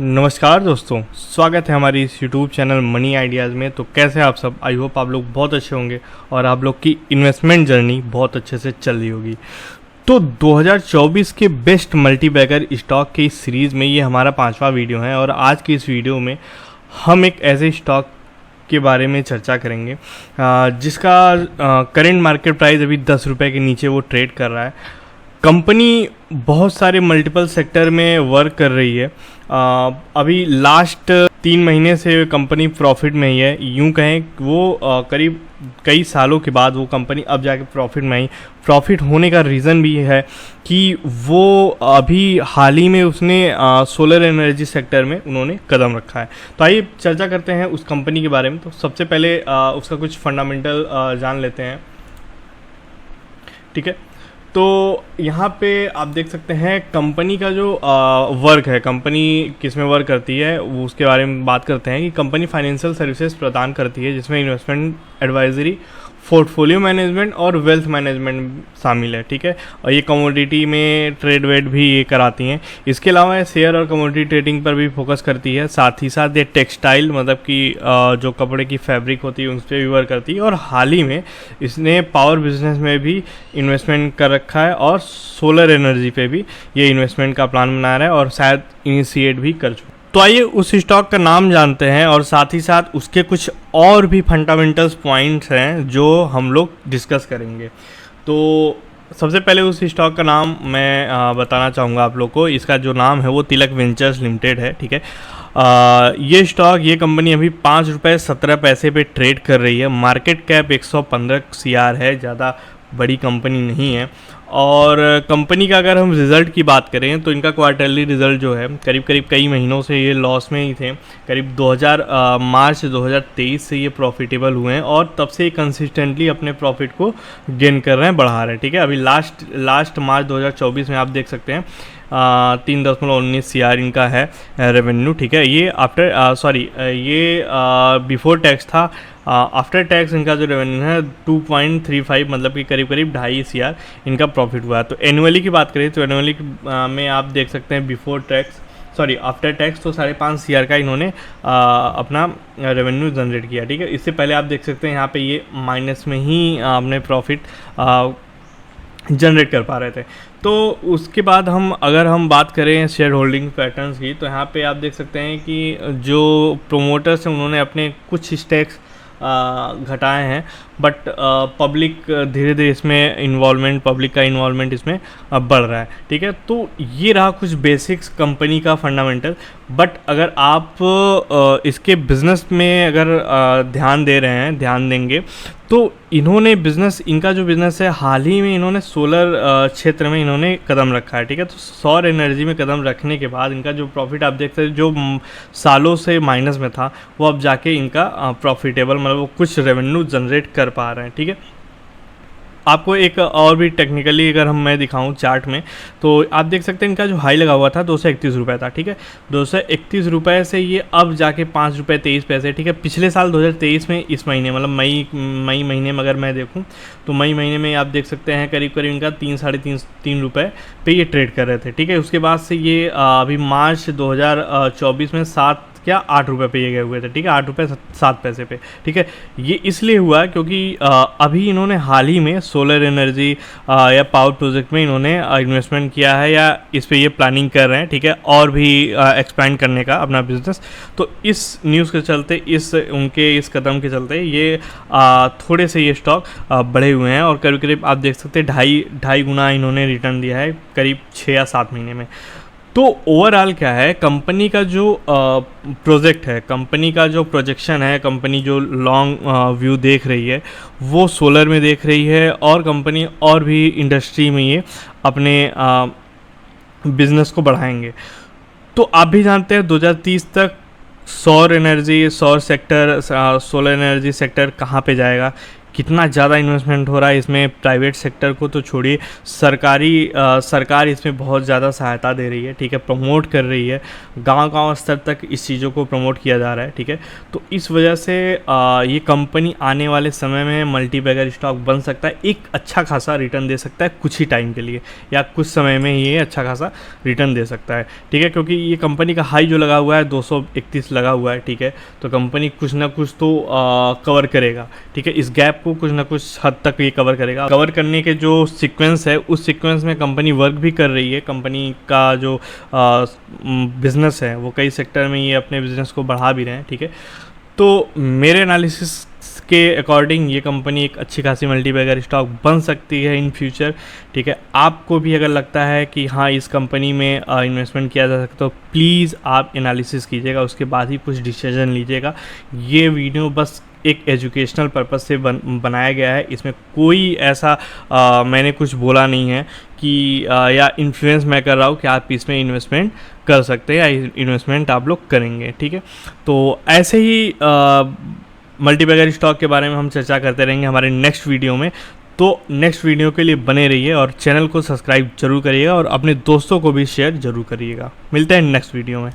नमस्कार दोस्तों, स्वागत है हमारी इस यूट्यूब चैनल मनी आइडियाज़ में। तो कैसे आप सब? आई होप आप लोग बहुत अच्छे होंगे और आप लोग की इन्वेस्टमेंट जर्नी बहुत अच्छे से चल रही होगी। तो 2024 के बेस्ट मल्टीबैगर स्टॉक की इस सीरीज़ में ये हमारा 5वां वीडियो है और आज की इस वीडियो में हम एक ऐसे स्टॉक के बारे में चर्चा करेंगे जिसका करेंट मार्केट प्राइस अभी 10 रुपये के नीचे वो ट्रेड कर रहा है। कंपनी बहुत सारे मल्टीपल सेक्टर में वर्क कर रही है। अभी लास्ट 3 महीने से कंपनी प्रॉफिट में ही है। यूँ कहें वो करीब कई सालों के बाद वो कंपनी अब जाके प्रॉफिट में आई। प्रॉफिट होने का रीज़न भी है कि वो अभी हाल ही में उसने सोलर एनर्जी सेक्टर में उन्होंने कदम रखा है। तो आइए चर्चा करते हैं उस कंपनी के बारे में। तो सबसे पहले उसका कुछ फंडामेंटल जान लेते हैं, ठीक है। तो यहाँ पे आप देख सकते हैं कंपनी का जो वर्क है, कंपनी किस में वर्क करती है वो उसके बारे में बात करते हैं कि कंपनी फाइनेंशियल सर्विसेज प्रदान करती है जिसमें इन्वेस्टमेंट एडवाइजरी, पोर्टफोलियो मैनेजमेंट और वेल्थ मैनेजमेंट शामिल है, ठीक है। और ये कमोडिटी में ट्रेड वेड भी ये कराती हैं। इसके अलावा ये शेयर और कमोडिटी ट्रेडिंग पर भी फोकस करती है। साथ ही साथ ये टेक्सटाइल मतलब कि जो कपड़े की फैब्रिक होती है उस पर भी वर्क करती है। और हाल ही में इसने पावर बिजनेस में भी इन्वेस्टमेंट कर रखा है और सोलर एनर्जी पे भी ये इन्वेस्टमेंट का प्लान बना रहा है और शायद इनिशिएट भी कर चुका है। तो आइए उस स्टॉक का नाम जानते हैं और साथ ही साथ उसके कुछ और भी फंडामेंटल्स पॉइंट्स हैं जो हम लोग डिस्कस करेंगे। तो सबसे पहले उस स्टॉक का नाम मैं बताना चाहूँगा आप लोग को। इसका जो नाम है वो तिलक वेंचर्स लिमिटेड है, ठीक है। ये स्टॉक, ये कंपनी अभी 5 रुपये 17 पैसे पे ट्रेड कर रही है। मार्केट कैप 115 CR है, ज़्यादा बड़ी कंपनी नहीं है। और कंपनी का अगर हम रिज़ल्ट की बात करें तो इनका क्वार्टरली रिज़ल्ट जो है करीब कई महीनों से ये लॉस में ही थे। करीब मार्च 2023 से ये प्रॉफिटेबल हुए हैं और तब से कंसिस्टेंटली अपने प्रॉफिट को गेन कर रहे हैं, बढ़ा रहे हैं, ठीक है। अभी लास्ट मार्च 2024 में आप देख सकते हैं 3.19 CR इनका है रेवेन्यू, ठीक है। ये ये बिफोर टैक्स था। आफ्टर टैक्स इनका जो रेवेन्यू है 2.35 मतलब कि करीब 2.5 CR इनका प्रॉफिट हुआ है। तो एनुअली की बात करें तो एनुअली में आप देख सकते हैं आफ्टर टैक्स तो 5.5 CR का इन्होंने अपना रेवेन्यू जनरेट किया, ठीक है। इससे पहले आप देख सकते हैं यहाँ पे ये माइनस में ही अपने प्रॉफिट जनरेट कर पा रहे थे। तो उसके बाद अगर हम बात करें शेयर होल्डिंग पैटर्न्स की तो यहाँ पे आप देख सकते हैं कि जो प्रोमोटर्स हैं उन्होंने अपने कुछ स्टेक्स घटाए हैं, बट पब्लिक धीरे धीरे इसमें पब्लिक का इन्वॉल्वमेंट इसमें बढ़ रहा है, ठीक है। तो ये रहा कुछ बेसिक्स कंपनी का फंडामेंटल। बट अगर आप इसके बिज़नेस में अगर ध्यान देंगे तो इनका जो बिज़नेस है हाल ही में इन्होंने सोलर क्षेत्र में इन्होंने कदम रखा है, ठीक है। तो सौर एनर्जी में कदम रखने के बाद इनका जो प्रॉफिट आप देखते हैं जो सालों से माइनस में था वो अब जाके इनका प्रॉफिटेबल मतलब वो कुछ रेवेन्यू जनरेट कर पा रहे हैं, ठीक है। आपको एक और भी टेक्निकली अगर मैं दिखाऊं चार्ट में तो आप देख सकते हैं इनका जो हाई लगा हुआ था 231 रुपये था, ठीक है। 231 रुपये से ये अब जाके 5 रुपये 23 पैसे, ठीक है। पिछले साल 2023 में इस महीने मतलब मई महीने में अगर मैं देखूं तो मई महीने में आप देख सकते हैं करीब इनका 3 रुपये पे ये ट्रेड कर रहे थे, ठीक है। उसके बाद से ये अभी मार्च 2024 में 8 रुपये पे ये गए हुए थे, ठीक है। 8 रुपये 7 पैसे पे, ठीक है। ये इसलिए हुआ क्योंकि अभी इन्होंने हाल ही में सोलर एनर्जी या पावर प्रोजेक्ट में इन्होंने इन्वेस्टमेंट किया है या इस पे ये प्लानिंग कर रहे हैं, ठीक है, और भी एक्सपैंड करने का अपना बिजनेस। तो इस न्यूज़ के चलते उनके इस कदम के चलते ये थोड़े से ये स्टॉक बढ़े हुए हैं और करीब आप देख सकते हैं ढाई गुना इन्होंने रिटर्न दिया है करीब 6 या 7 महीने में। तो ओवरऑल क्या है, कंपनी का जो प्रोजेक्ट है, कंपनी का जो प्रोजेक्शन है, कंपनी जो लॉन्ग व्यू देख रही है वो सोलर में देख रही है और कंपनी और भी इंडस्ट्री में ये अपने बिजनेस को बढ़ाएंगे। तो आप भी जानते हैं 2030 तक सोलर एनर्जी सेक्टर कहाँ पे जाएगा कितना ज़्यादा इन्वेस्टमेंट हो रहा है इसमें। प्राइवेट सेक्टर को तो छोड़िए, सरकार इसमें बहुत ज़्यादा सहायता दे रही है, ठीक है, प्रमोट कर रही है, गांव-गांव स्तर तक इस चीज़ों को प्रमोट किया जा रहा है, ठीक है। तो इस वजह से ये कंपनी आने वाले समय में मल्टीबैगर स्टॉक बन सकता है, एक अच्छा खासा रिटर्न दे सकता है कुछ ही टाइम के लिए, या कुछ समय में ये अच्छा खासा रिटर्न दे सकता है, ठीक है। क्योंकि ये कंपनी का हाई जो लगा हुआ है 231 लगा हुआ है, ठीक है। तो कंपनी कुछ ना कुछ तो कवर करेगा, ठीक है। इस गैप को कुछ ना कुछ हद तक ये कवर करेगा। कवर करने के जो सीक्वेंस है, उस सीक्वेंस में कंपनी वर्क भी कर रही है। कंपनी का जो बिजनेस है वो कई सेक्टर में ये अपने बिजनेस को बढ़ा भी रहे हैं, ठीक है। तो मेरे एनालिसिस के अकॉर्डिंग ये कंपनी एक अच्छी खासी मल्टीबैगर स्टॉक बन सकती है इन फ्यूचर, ठीक है। आपको भी अगर लगता है कि हाँ इस कंपनी में इन्वेस्टमेंट किया जा सकता है, तो प्लीज़ आप एनालिसिस कीजिएगा, उसके बाद ही कुछ डिसीजन लीजिएगा। ये वीडियो बस एक एजुकेशनल पर्पस से बनाया गया है, इसमें कोई ऐसा मैंने कुछ बोला नहीं है कि या इन्फ्लुएंस मैं कर रहा हूँ कि आप इसमें इन्वेस्टमेंट कर सकते हैं या इन्वेस्टमेंट आप लोग करेंगे, ठीक है। तो ऐसे ही मल्टीबैगर स्टॉक के बारे में हम चर्चा करते रहेंगे हमारे नेक्स्ट वीडियो में। तो नेक्स्ट वीडियो के लिए बने रहिए और चैनल को सब्सक्राइब जरूर करिएगा और अपने दोस्तों को भी शेयर जरूर करिएगा। मिलते हैं नेक्स्ट वीडियो में।